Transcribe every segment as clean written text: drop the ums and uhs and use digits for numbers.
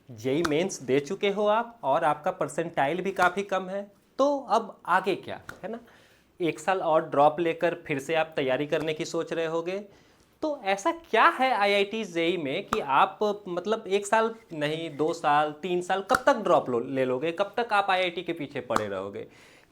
JEE mains दे चुके हो आप और आपका परसेंटाइल भी काफ़ी कम है, तो अब आगे क्या है ना, एक साल और ड्रॉप लेकर फिर से आप तैयारी करने की सोच रहे होगे। तो ऐसा क्या है आईआईटी जेई में कि आप मतलब एक साल नहीं, 2 साल 3 साल कब तक ड्रॉप ले लोगे, कब तक आप आईआईटी के पीछे पड़े रहोगे?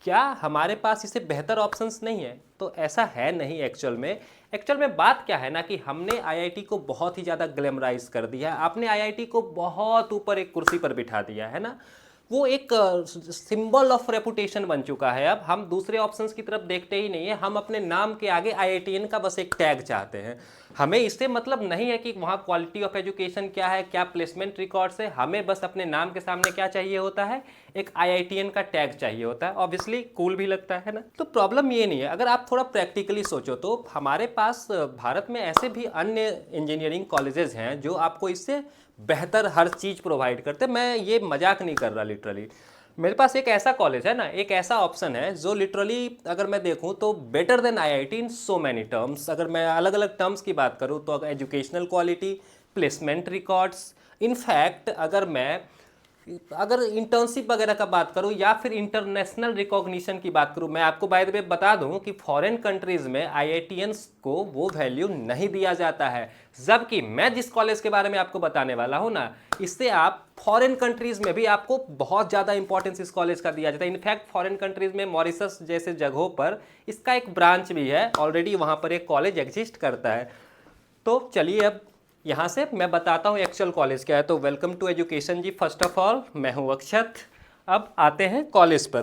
क्या हमारे पास इससे बेहतर ऑप्शंस नहीं है? तो ऐसा है नहीं एक्चुअल में बात क्या है ना कि हमने आईआईटी को बहुत ही ज़्यादा ग्लैमराइज कर दिया है, आपने आईआईटी को बहुत ऊपर एक कुर्सी पर बिठा दिया है ना, वो एक सिंबल ऑफ रेपुटेशन बन चुका है। अब हम दूसरे ऑप्शंस की तरफ देखते ही नहीं है, हम अपने नाम के आगे आईआईटीएन का बस एक टैग चाहते हैं। हमें इससे मतलब नहीं है कि वहाँ क्वालिटी ऑफ एजुकेशन क्या है, क्या प्लेसमेंट रिकॉर्ड्स है, हमें बस अपने नाम के सामने क्या चाहिए होता है, एक आईआईटीएन का टैग चाहिए होता है। ऑब्वियसली कूल भी लगता है ना। तो प्रॉब्लम ये नहीं है, अगर आप थोड़ा प्रैक्टिकली सोचो तो हमारे पास भारत में ऐसे भी अन्य इंजीनियरिंग कॉलेजेस हैं जो आपको इससे बेहतर हर चीज़ प्रोवाइड करते। मैं ये मजाक नहीं कर रहा, लिटरली मेरे पास एक ऐसा कॉलेज है ना, एक ऐसा ऑप्शन है जो लिटरली अगर मैं देखूं तो बेटर देन आईआईटी इन सो मैनी टर्म्स। अगर मैं अलग अलग टर्म्स की बात करूं तो educational quality, placement records, in fact अगर इंटर्नशिप वगैरह का बात करूं या फिर इंटरनेशनल रिकॉग्निशन की बात करूं, मैं आपको बाय द वे बता दूं कि फॉरेन कंट्रीज में आईआईटीएंस को वो वैल्यू नहीं दिया जाता है, जबकि मैं जिस कॉलेज के बारे में आपको बताने वाला हूं ना, इससे आप फॉरेन कंट्रीज में भी आपको बहुत ज़्यादा इंपॉर्टेंस इस कॉलेज का दिया जाता है। इनफैक्ट फॉरेन कंट्रीज में मॉरिशस जैसे जगहों पर इसका एक ब्रांच भी है, ऑलरेडी वहाँ पर एक कॉलेज एग्जिस्ट करता है। तो चलिए अब यहाँ से मैं बताता हूँ एक्चुअल कॉलेज क्या है। तो welcome to education ji, first of all मैं हूँ अक्षत। अब आते हैं कॉलेज पर।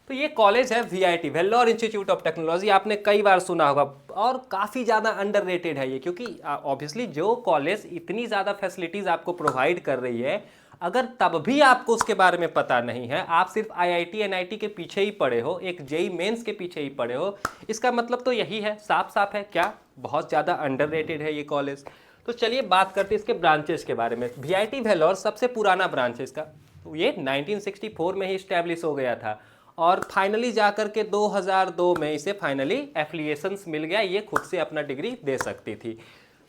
तो ये कॉलेज है VIT, Vellore institute of technology, आपने कई बार सुना होगा और काफ़ी ज़्यादा अंडररेटेड है ये, क्योंकि ऑब्वियसली जो कॉलेज इतनी ज़्यादा फैसिलिटीज़ आपको प्रोवाइड कर रही है, अगर तब भी आपको उसके बारे में पता नहीं है, आप सिर्फ आईआईटी एनआईटी के पीछे ही पड़े हो, एक जेई मेंस के पीछे ही पड़े हो, इसका मतलब तो यही है, साफ साफ है क्या, बहुत ज़्यादा अंडररेटेड है ये कॉलेज। तो चलिए बात करते हैं इसके ब्रांचेस के बारे में। वीआईटी वेल्लोर सबसे पुराना ब्रांच है इसका, तो ये 1964 में ही इस्टेब्लिश हो गया था और फाइनली जाकर के 2002 में इसे फाइनली एफिलिएशंस मिल गया, ये खुद से अपना डिग्री दे सकती थी।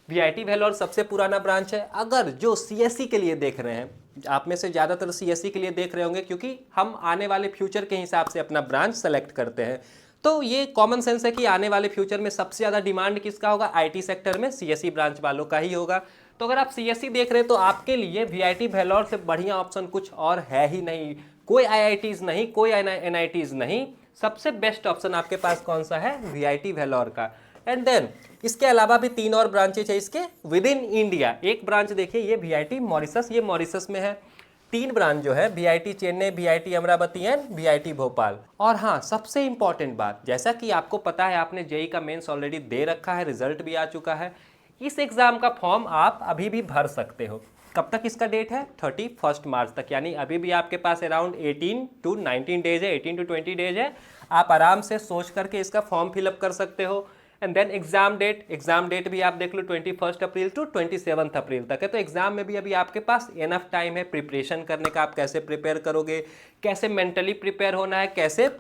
वीआईटी वेल्लोर सबसे पुराना ब्रांच है। अगर जो सीएससी के लिए देख रहे हैं, आप में से ज़्यादातर सीएससी के लिए देख रहे होंगे क्योंकि हम आने वाले फ्यूचर के हिसाब से अपना ब्रांच सेलेक्ट करते हैं, तो ये कॉमन सेंस है कि आने वाले फ्यूचर में सबसे ज़्यादा डिमांड किसका होगा, आईटी सेक्टर में सीएससी ब्रांच वालों का ही होगा। तो अगर आप सीएससी देख रहे हैं तो आपके लिए वीआईटी वेल्लोर से बढ़िया ऑप्शन कुछ और है ही नहीं। कोई आईआईटीज नहीं, कोई एनआईटीज नहीं, सबसे बेस्ट ऑप्शन आपके पास कौन सा है, वीआईटी वेल्लोर का। एंड देन इसके अलावा भी 3 और ब्रांचेज है इसके विद इन इंडिया। एक ब्रांच देखिए ये वीआईटी मॉरिशस, ये मॉरिशस में है। 3 ब्रांच जो है VIT Chennai, VIT Amravati and VIT Bhopal. और हाँ, सबसे इंपॉर्टेंट बात, जैसा कि आपको पता है आपने जेई का मेंस ऑलरेडी दे रखा है, रिजल्ट भी आ चुका है, इस एग्जाम का फॉर्म आप अभी भी भर सकते हो। कब तक इसका डेट है, 31 मार्च तक, यानी अभी भी आपके पास अराउंड 18 to 19 डेज है, 18 to 20 डेज है। आप आराम से सोच करके इसका फॉर्म फिलअप कर सकते हो। एंड देन एग्जाम डेट भी आप देख लो 21 अप्रैल टू 27 अप्रैल तक है। तो एग्जाम में भी अभी आपके पास इनफ टाइम है प्रिपरेशन करने का। आप कैसे प्रिपेयर करोगे, कैसे मेंटली प्रिपेयर होना है, कैसे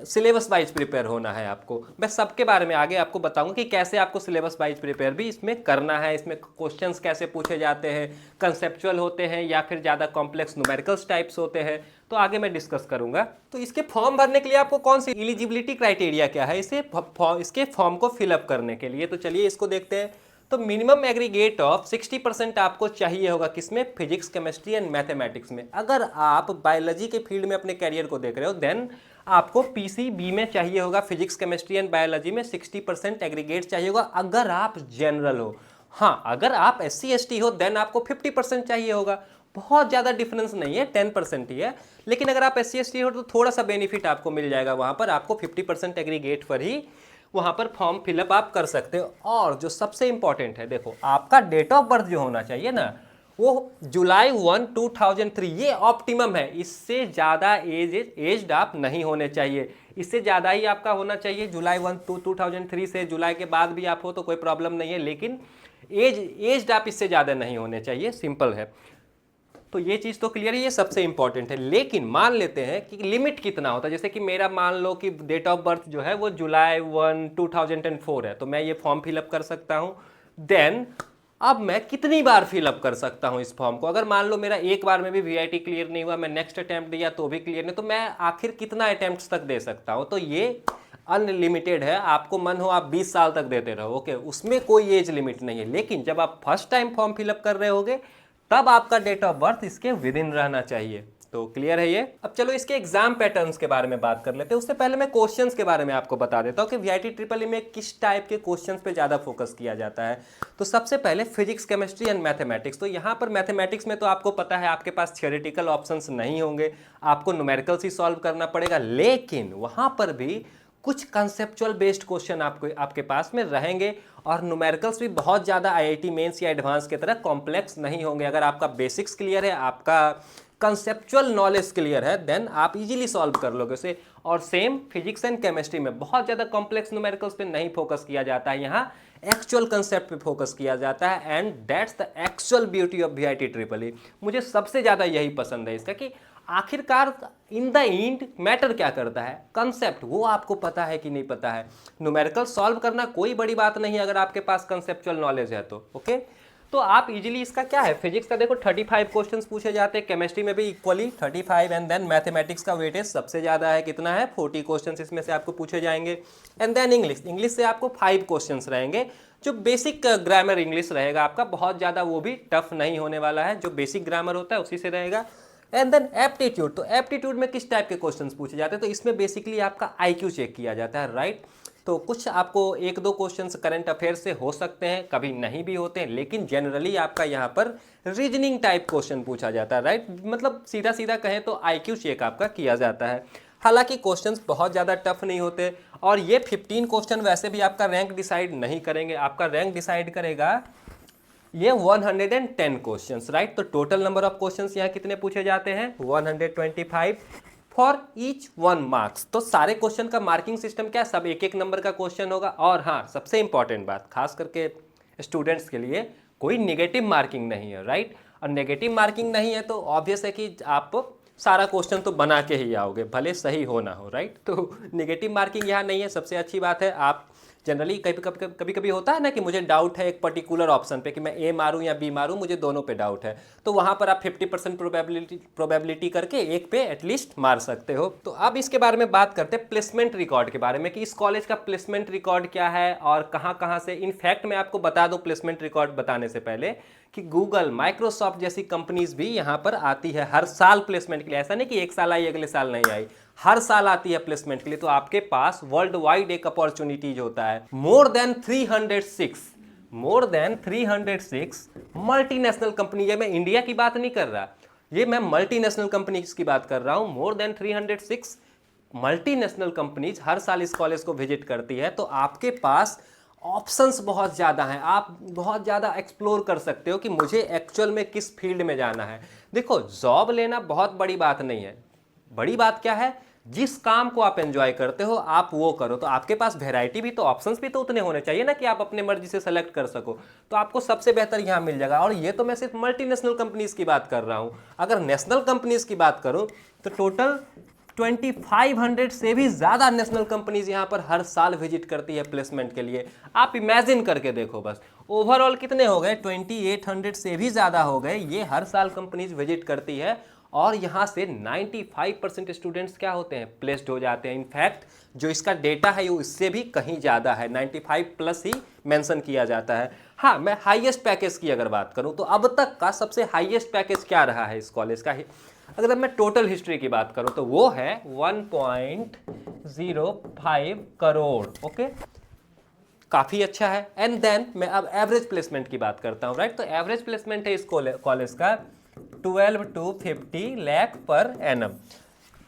सिलेबस वाइज प्रिपेयर होना है, आपको मैं सबके बारे में आगे आपको बताऊंगा कि कैसे आपको सिलेबस वाइज प्रिपेयर भी इसमें करना है। इसमें क्वेश्चंस कैसे पूछे जाते हैं, कंसेप्चुअल होते हैं या फिर ज़्यादा कॉम्प्लेक्स न्यूमेरिकल्स टाइप्स होते हैं, तो आगे मैं डिस्कस करूंगा। तो इसके फॉर्म भरने के लिए आपको कौन सी एलिजिबिलिटी क्राइटेरिया क्या है इसके फॉर्म को फिलअप करने के लिए, तो चलिए इसको देखते हैं। तो मिनिमम एग्रीगेट ऑफ 60% आपको चाहिए होगा किसमें, फिजिक्स, केमिस्ट्री एंड मैथमेटिक्स में। अगर आप बायोलॉजी के फील्ड में अपने कैरियर को देख रहे हो देन आपको पीसीबी में चाहिए होगा, फिजिक्स, केमिस्ट्री एंड बायोलॉजी में 60% एग्रीगेट चाहिए होगा अगर आप जनरल हो। हाँ, अगर आप SC ST हो देन आपको 50% चाहिए होगा। बहुत ज़्यादा डिफरेंस नहीं है, 10% ही है, लेकिन अगर आप SC ST हो तो थोड़ा सा बेनिफिट आपको मिल जाएगा। वहाँ पर आपको 50% एग्रीगेट पर ही वहाँ पर फॉर्म फिलअप आप कर सकते हो। और जो सबसे इंपॉर्टेंट है, देखो आपका डेट ऑफ बर्थ जो होना चाहिए ना, वो जुलाई 1, 2003, ये ऑप्टिमम है। इससे ज़्यादा एज्ड आप नहीं होने चाहिए, इससे ज़्यादा ही आपका होना चाहिए। जुलाई 1, 2003 से जुलाई के बाद भी आप हो तो कोई प्रॉब्लम नहीं है, लेकिन एज्ड आप इससे ज़्यादा नहीं होने चाहिए, सिंपल है। तो ये चीज़ तो क्लियर है, ये सबसे इंपॉर्टेंट है। लेकिन मान लेते हैं कि लिमिट कितना होता है, जैसे कि मेरा मान लो कि डेट ऑफ बर्थ जो है वो जुलाई 1, 2004 है, तो मैं ये फॉर्म फिलअप कर सकता हूँ। देन अब मैं कितनी बार फिलअप कर सकता हूं इस फॉर्म को। अगर मान लो मेरा एक बार में भी वीआईटी क्लियर नहीं हुआ, मैं नेक्स्ट अटेम्प्ट दिया तो भी क्लियर नहीं, तो मैं आखिर कितना अटेम्प्ट तक दे सकता हूं? तो ये अनलिमिटेड है, आपको मन हो आप 20 साल तक देते रहो, ओके, उसमें कोई एज लिमिट नहीं है। लेकिन जब आप फर्स्ट टाइम फॉर्म फिलअप कर रहे होगे तब आपका डेट ऑफ बर्थ इसके विद इन रहना चाहिए। तो क्लियर है ये। अब चलो इसके एग्जाम पैटर्न्स के बारे में बात कर लेते हैं। उससे पहले मैं क्वेश्चंस के बारे में आपको बता देता हूँ कि वीआईटी ट्रिपल ई में किस टाइप के क्वेश्चंस पे ज़्यादा फोकस किया जाता है। तो सबसे पहले फिजिक्स, केमिस्ट्री एंड मैथमेटिक्स। तो यहाँ पर मैथमेटिक्स में तो आपको पता है आपके पास थियोरेटिकल ऑप्शंस नहीं होंगे, आपको न्यूमेरिकल्स ही सॉल्व करना पड़ेगा। लेकिन वहाँ पर भी कुछ कंसेप्चुअल बेस्ड क्वेश्चन आपके पास में रहेंगे, और न्यूमेरिकल्स भी बहुत ज़्यादा आईआईटी मेंस या एडवांस की तरह कॉम्प्लेक्स नहीं होंगे। अगर आपका बेसिक्स क्लियर है, आपका कंसेप्चुअल नॉलेज क्लियर है, देन आप इजीली सॉल्व कर लोगे उसे। और सेम फिजिक्स एंड केमिस्ट्री में बहुत ज़्यादा कॉम्प्लेक्स न्यूमेरिकल्स पे नहीं फोकस किया जाता है, यहाँ एक्चुअल कंसेप्ट पे फोकस किया जाता है। And that's the actual beauty of VIT triple E. मुझे सबसे ज़्यादा यही पसंद है इसका कि आखिरकार इन द एंड मैटर क्या करता है, कंसेप्ट, वो आपको पता है कि नहीं पता है। न्यूमेरिकल सॉल्व करना कोई बड़ी बात नहीं है अगर आपके पास कंसेप्चुअल नॉलेज है तो, ओके। तो आप इजीली इसका क्या है, फिजिक्स का देखो 35 क्वेश्चंस पूछे जाते हैं, केमिस्ट्री में भी इक्वली 35, एंड देन मैथमेटिक्स का वेटेज सबसे ज़्यादा है, कितना है 40 क्वेश्चंस इसमें से आपको पूछे जाएंगे। एंड देन इंग्लिश से आपको 5 क्वेश्चंस रहेंगे, जो बेसिक ग्रामर इंग्लिश रहेगा आपका, बहुत ज़्यादा वो भी टफ नहीं होने वाला है, जो बेसिक ग्रामर होता है उसी से रहेगा। And then aptitude. तो एप्टीट्यूड में किस टाइप के क्वेश्चंस पूछे जाते हैं, तो इसमें बेसिकली आपका आईक्यू चेक किया जाता है, राइट। तो कुछ आपको एक दो क्वेश्चंस करंट अफेयर से हो सकते हैं, कभी नहीं भी होते हैं, लेकिन जनरली आपका यहाँ पर रीजनिंग टाइप क्वेश्चन पूछा जाता है, राइट। मतलब सीधा सीधा कहें तो आईक्यू चेक आपका किया जाता है। हालांकि क्वेश्चंस बहुत ज़्यादा टफ नहीं होते, और ये 15 क्वेश्चन वैसे भी आपका रैंक डिसाइड नहीं करेंगे, आपका रैंक डिसाइड करेगा ये 110 क्वेश्चंस, राइट। तो टोटल नंबर ऑफ क्वेश्चंस यहाँ कितने पूछे जाते हैं, 125 फॉर ईच 1 मार्क्स। तो सारे क्वेश्चन का मार्किंग सिस्टम क्या है, सब एक एक नंबर का क्वेश्चन होगा। और हाँ, सबसे इंपॉर्टेंट बात, खास करके स्टूडेंट्स के लिए, कोई नेगेटिव मार्किंग नहीं है, राइट। और नेगेटिव मार्किंग नहीं है तो ऑब्वियस है कि आप सारा क्वेश्चन तो बना के ही आओगे, भले सही हो ना हो, राइट। तो नेगेटिव मार्किंग यहाँ नहीं है, सबसे अच्छी बात है। आप जनरली कभी कभी होता है ना कि मुझे डाउट है एक पर्टिकुलर ऑप्शन पे कि मैं ए मारूं या बी मारूं, मुझे दोनों पे डाउट है, तो वहां पर आप 50% प्रोबेबिलिटी करके एक पे एटलीस्ट मार सकते हो। तो अब इसके बारे में बात करते हैं प्लेसमेंट रिकॉर्ड के बारे में, कि इस कॉलेज का प्लेसमेंट रिकॉर्ड क्या है और कहाँ कहाँ से। इनफैक्ट मैं आपको बता दूं प्लेसमेंट रिकॉर्ड बताने से पहले कि गूगल, माइक्रोसॉफ्ट जैसी कंपनीज भी यहाँ पर आती है हर साल प्लेसमेंट के लिए। ऐसा नहीं कि एक साल आई अगले साल नहीं आई, हर साल आती है प्लेसमेंट के लिए। तो आपके पास वर्ल्ड वाइड एक अपॉर्चुनिटीज होता है। मोर देन 306 मल्टीनेशनल कंपनी, ये मैं इंडिया की बात नहीं कर रहा, ये मैं मल्टीनेशनल कंपनीज की बात कर रहा हूं। मोर देन 306 मल्टीनेशनल कंपनीज हर साल इस कॉलेज को विजिट करती है। तो आपके पास ऑप्शंस बहुत ज़्यादा हैं, आप बहुत ज़्यादा एक्सप्लोर कर सकते हो कि मुझे एक्चुअल में किस फील्ड में जाना है। देखो, जॉब लेना बहुत बड़ी बात नहीं है, बड़ी बात क्या है, जिस काम को आप एंजॉय करते हो आप वो करो। तो आपके पास वैरायटी भी, तो ऑप्शंस भी तो उतने होने चाहिए ना कि आप अपने मर्जी से सेलेक्ट कर सको। तो आपको सबसे बेहतर यहाँ मिल जाएगा। और ये तो मैं सिर्फ मल्टीनेशनल कंपनीज की बात कर रहा हूँ। अगर नेशनल कंपनीज की बात करूँ तो टोटल 2500 से भी ज़्यादा नेशनल कंपनीज यहाँ पर हर साल विजिट करती है प्लेसमेंट के लिए। आप इमेजिन करके देखो बस, ओवरऑल कितने हो गए, 2800 से भी ज़्यादा हो गए, ये हर साल कंपनीज विजिट करती है। और यहाँ से 95% स्टूडेंट्स क्या होते हैं, प्लेस्ड हो जाते हैं। इनफैक्ट जो इसका डेटा है वो इससे भी कहीं ज़्यादा है, 95+ ही मेंशन किया जाता है। हाँ, मैं हाईएस्ट पैकेज की अगर बात करूँ तो अब तक का सबसे हाईएस्ट पैकेज क्या रहा है इस कॉलेज का, अगर मैं टोटल हिस्ट्री की बात करूँ तो वो है 1.05 करोड़, ओके, काफ़ी अच्छा है। एंड देन मैं अब एवरेज प्लेसमेंट की बात करता हूँ, राइट। तो एवरेज प्लेसमेंट है इस कॉलेज का 12 to 15 लाख पर एनम।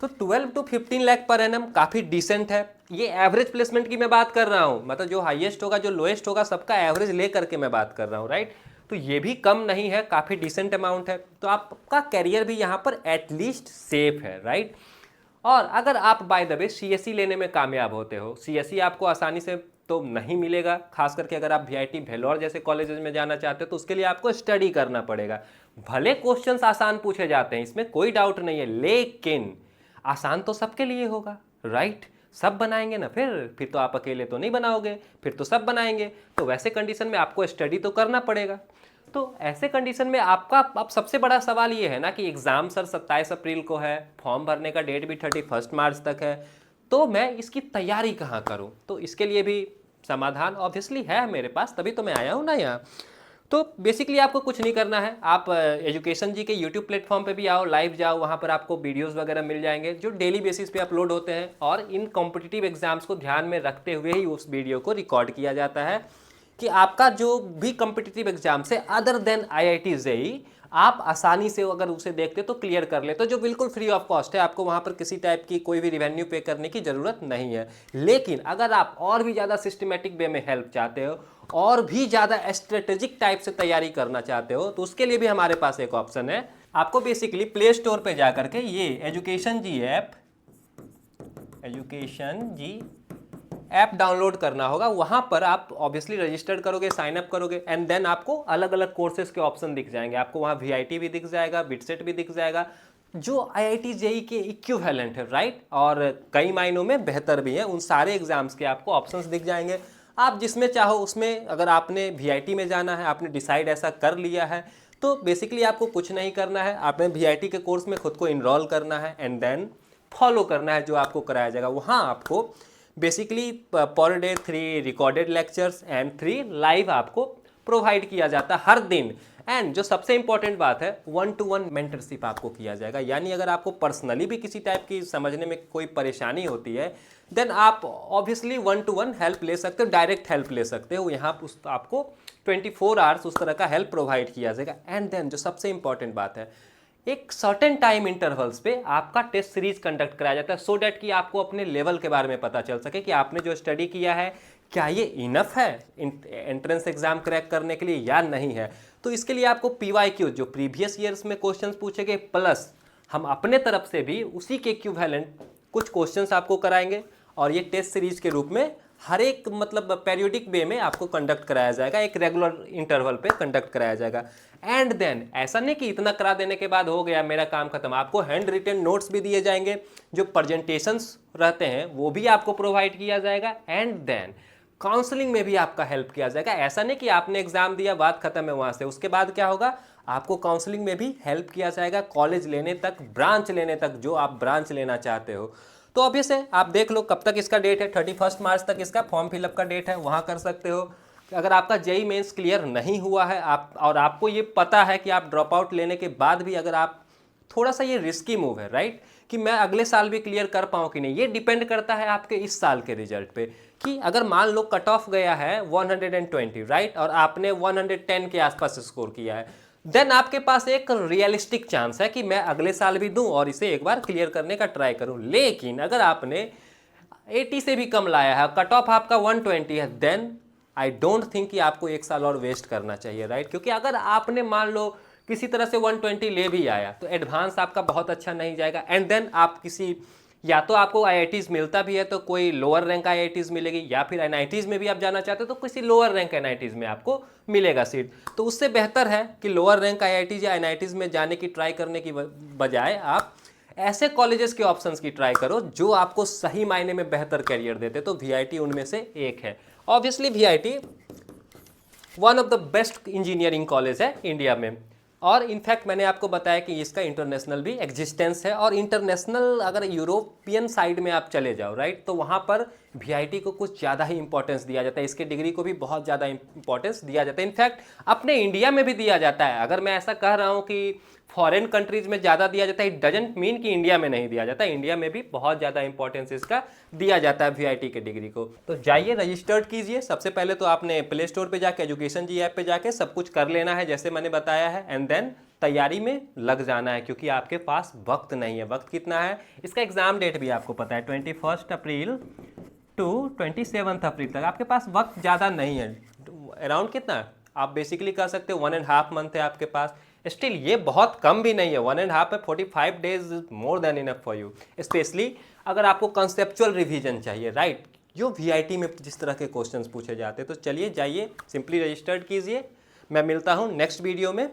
तो 12 to 15 लाख पर एनम काफ़ी डिसेंट है। ये एवरेज प्लेसमेंट की मैं बात कर रहा हूँ, मतलब जो हाईएस्ट होगा जो लोएस्ट होगा सबका एवरेज ले करके मैं बात कर रहा हूँ, राइट। तो ये भी कम नहीं है, काफ़ी डिसेंट अमाउंट है। तो आपका कैरियर भी यहाँ पर एटलीस्ट सेफ है, राइट। और अगर आप बाय द वे सीएसई लेने में कामयाब होते हो, सीएसई आपको आसानी से तो नहीं मिलेगा, खास करके अगर आप वीआईटी भेलोर जैसे कॉलेजेस में जाना चाहते हो तो उसके लिए आपको स्टडी करना पड़ेगा। भले क्वेश्चंस आसान पूछे जाते हैं, इसमें कोई डाउट नहीं है, लेकिन आसान तो सबके लिए होगा, राइट। सब बनाएंगे ना, फिर तो आप अकेले तो नहीं बनाओगे, फिर तो सब बनाएंगे। तो वैसे कंडीशन में आपको स्टडी तो करना पड़ेगा। तो ऐसे कंडीशन में आपका अब सबसे बड़ा सवाल ये है ना कि एग्ज़ाम सर 27 अप्रैल को है, फॉर्म भरने का डेट भी 31 मार्च तक है, तो मैं इसकी तैयारी कहाँ करूँ? तो इसके लिए भी समाधान ऑब्वियसली है मेरे पास, तभी तो मैं आया हूँ ना यहाँ। तो बेसिकली आपको कुछ नहीं करना है, आप एजुकेशन जी के यूट्यूब प्लेटफॉर्म पे भी आओ, लाइव जाओ, वहाँ पर आपको वीडियोस वगैरह मिल जाएंगे जो डेली बेसिस पे अपलोड होते हैं, और इन कॉम्पिटिटिव एग्जाम्स को ध्यान में रखते हुए ही उस वीडियो को रिकॉर्ड किया जाता है कि आपका जो भी कॉम्पिटिटिव एग्जाम्स है अदर देन IIT JEE आप आसानी से अगर उसे देखते तो क्लियर कर ले, तो जो बिल्कुल फ्री ऑफ कॉस्ट है, आपको वहाँ पर किसी टाइप की कोई भी रिवेन्यू पे करने की ज़रूरत नहीं है। लेकिन अगर आप और भी ज़्यादा सिस्टमेटिक वे में हेल्प चाहते हो और भी ज़्यादा स्ट्रेटेजिक टाइप से तैयारी करना चाहते हो, तो उसके लिए भी हमारे पास एक ऑप्शन है। आपको बेसिकली प्ले स्टोर पर जा करके ये एजुकेशन जी ऐप डाउनलोड करना होगा। वहां पर आप ऑब्वियसली रजिस्टर्ड करोगे, साइन अप करोगे, एंड देन आपको अलग अलग कोर्सेज के ऑप्शन दिख जाएंगे। आपको वहां VIT भी दिख जाएगा, बिटसेट भी दिख जाएगा, जो IIT JEE के इक्विवेलेंट है, राइट, और कई मायनों में बेहतर भी है। उन सारे एग्जाम्स के आपको ऑप्शंस दिख जाएंगे, आप जिसमें चाहो उसमें। अगर आपने VIT में जाना है, आपने डिसाइड ऐसा कर लिया है, तो बेसिकली आपको कुछ नहीं करना है, आपने VIT के कोर्स में खुद को इनरोल करना है एंड देन फॉलो करना है जो आपको कराया जाएगा। वहाँ आपको basically per day 3 recorded lectures and 3 live आपको प्रोवाइड किया जाता है हर दिन। एंड जो सबसे इंपॉर्टेंट बात है, 1-to-1 मेंटरशिप आपको किया जाएगा। यानी अगर आपको पर्सनली भी किसी टाइप की समझने में कोई परेशानी होती है, देन आप ऑब्वियसली 1-to-1 हेल्प ले सकते हो, डायरेक्ट हेल्प ले सकते हो। यहाँ आपको 24 आवर्स उस तरह का हेल्प प्रोवाइड किया जाएगा। एंड देन जो सबसे इंपॉर्टेंट बात है, एक सर्टेन टाइम इंटरवल्स पे आपका टेस्ट सीरीज कंडक्ट कराया जाता है, सो डैट कि आपको अपने लेवल के बारे में पता चल सके कि आपने जो स्टडी किया है क्या ये इनफ है एंट्रेंस एग्जाम क्रैक करने के लिए या नहीं है। तो इसके लिए आपको PYQ जो प्रीवियस ईयर्स में क्वेश्चंस पूछे गए, प्लस हम अपने तरफ से भी उसी के इक्विवेलेंट कुछ क्वेश्चंस आपको कराएंगे, और ये टेस्ट सीरीज के रूप में हर एक मतलब पेरियोडिक वे में आपको कंडक्ट कराया जाएगा, एक रेगुलर इंटरवल पे कंडक्ट कराया जाएगा। एंड देन ऐसा नहीं कि इतना करा देने के बाद हो गया मेरा काम खत्म, आपको हैंड रिटन नोट्स भी दिए जाएंगे, जो प्रेजेंटेशंस रहते हैं वो भी आपको प्रोवाइड किया जाएगा। एंड देन काउंसलिंग में भी आपका हेल्प किया जाएगा। ऐसा नहीं कि आपने एग्जाम दिया, बात खत्म है वहां से, उसके बाद क्या होगा, आपको काउंसलिंग में भी हेल्प किया जाएगा, कॉलेज लेने तक, ब्रांच लेने तक, जो आप ब्रांच लेना चाहते हो। तो ऑब्वियस है, आप देख लो कब तक इसका डेट है, 31 मार्च तक इसका फॉर्म फिलअप का डेट है, वहाँ कर सकते हो। अगर आपका JEE मेंस क्लियर नहीं हुआ है और आपको ये पता है कि आप ड्रॉप आउट लेने के बाद भी अगर आप थोड़ा सा, ये रिस्की मूव है, राइट, कि मैं अगले साल भी क्लियर कर पाऊँ कि नहीं, ये डिपेंड करता है आपके इस साल के रिजल्ट पे। कि अगर मान लो कट ऑफ गया है 120, राइट, और आपने 110 के आसपास स्कोर किया है, देन आपके पास एक रियलिस्टिक चांस है कि मैं अगले साल भी दूं और इसे एक बार क्लियर करने का ट्राई करूं। लेकिन अगर आपने 80 से भी कम लाया है, कट ऑफ आपका 120 है, देन आई डोंट थिंक कि आपको एक साल और वेस्ट करना चाहिए, राइट। क्योंकि अगर आपने मान लो किसी तरह से 120 ले भी आया तो एडवांस आपका बहुत अच्छा नहीं जाएगा, एंड देन आप किसी, या तो आपको IITs मिलता भी है तो कोई लोअर रैंक IITs मिलेगी, या फिर NITs में भी आप जाना चाहते हो तो किसी लोअर रैंक NITs में आपको मिलेगा सीट। तो उससे बेहतर है कि लोअर रैंक IITs या NITs में जाने की ट्राई करने की बजाय आप ऐसे कॉलेजेस के ऑप्शंस की ट्राई करो जो आपको सही मायने में बेहतर करियर देते। तो VIT उनमें से एक है। Obviously VIT one of the best engineering college है इंडिया में, और इनफैक्ट मैंने आपको बताया कि इसका इंटरनेशनल भी एग्जिस्टेंस है। और इंटरनेशनल अगर यूरोपियन साइड में आप चले जाओ, राइट, तो वहाँ पर VIT को कुछ ज़्यादा ही इंपॉर्टेंस दिया जाता है, इसके डिग्री को भी बहुत ज़्यादा इंपॉर्टेंस दिया जाता है। इनफैक्ट अपने इंडिया में भी दिया जाता है। अगर मैं ऐसा कह रहा हूँ कि फॉरेन कंट्रीज में ज़्यादा दिया जाता है, इट डजंट मीन कि इंडिया में नहीं दिया जाता। इंडिया में भी बहुत ज़्यादा इंपॉर्टेंस इसका दिया जाता है VIT के डिग्री को। तो जाइए रजिस्टर्ड कीजिए। सबसे पहले तो आपने प्ले स्टोर पे जाके एजुकेशन जी ऐप पे जाके सब कुछ कर लेना है जैसे मैंने बताया है, एंड देन तैयारी में लग जाना है, क्योंकि आपके पास वक्त नहीं है। वक्त कितना है, इसका एग्जाम डेट भी आपको पता है, 21 अप्रैल टू 27 अप्रैल तक आपके पास वक्त ज़्यादा नहीं है। अराउंड कितना आप बेसिकली कह सकते हो 1.5 मंथ है आपके पास। स्टिल ये बहुत कम भी नहीं है, 1.5 है, 45 days is more than enough for you, specially अगर आपको कंसेप्चुअल रिवीजन चाहिए, राइट, जो VIT में जिस तरह के क्वेश्चंस पूछे जाते हैं। तो चलिए जाइए, सिंपली रजिस्टर्ड कीजिए। मैं मिलता हूँ नेक्स्ट वीडियो में।